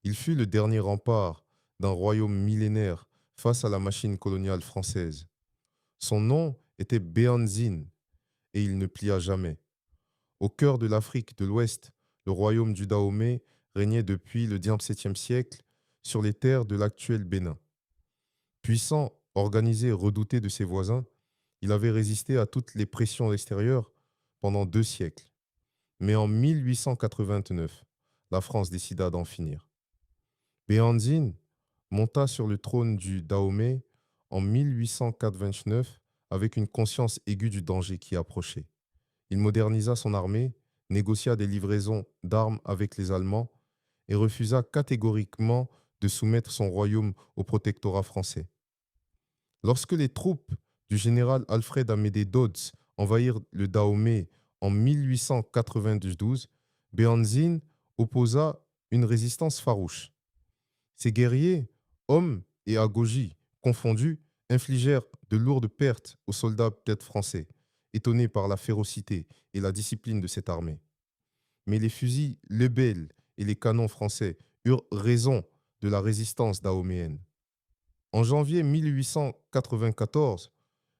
Il fut le dernier rempart d'un royaume millénaire face à la machine coloniale française. Son nom était Béanzin et il ne plia jamais. Au cœur de l'Afrique de l'Ouest, le royaume du Dahomey régnait depuis le XVIIe siècle sur les terres de l'actuel Bénin. Puissant, organisé et redouté de ses voisins, il avait résisté à toutes les pressions extérieures pendant 2 siècles. Mais en 1889, la France décida d'en finir. Béhanzine monta sur le trône du Dahomey en 1889 avec une conscience aiguë du danger qui approchait. Il modernisa son armée, négocia des livraisons d'armes avec les Allemands et refusa catégoriquement de soumettre son royaume au protectorat français. Lorsque les troupes du général Alfred Amédée Dodds envahirent le Dahomey en 1892, Béhanzine opposa une résistance farouche. Ces guerriers, hommes et agogis confondus, infligèrent de lourdes pertes aux soldats têtes français, étonnés par la férocité et la discipline de cette armée. Mais les fusils Lebel et les canons français eurent raison de la résistance dahoméenne. En janvier 1894,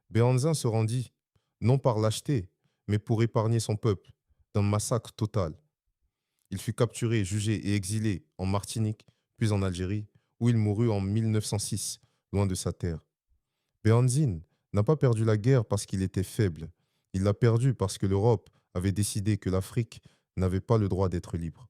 Béhanzin se rendit, non par lâcheté, mais pour épargner son peuple d'un massacre total. Il fut capturé, jugé et exilé en Martinique, puis en Algérie, où il mourut en 1906, loin de sa terre. Béhanzine n'a pas perdu la guerre parce qu'il était faible. Il l'a perdue parce que l'Europe avait décidé que l'Afrique n'avait pas le droit d'être libre.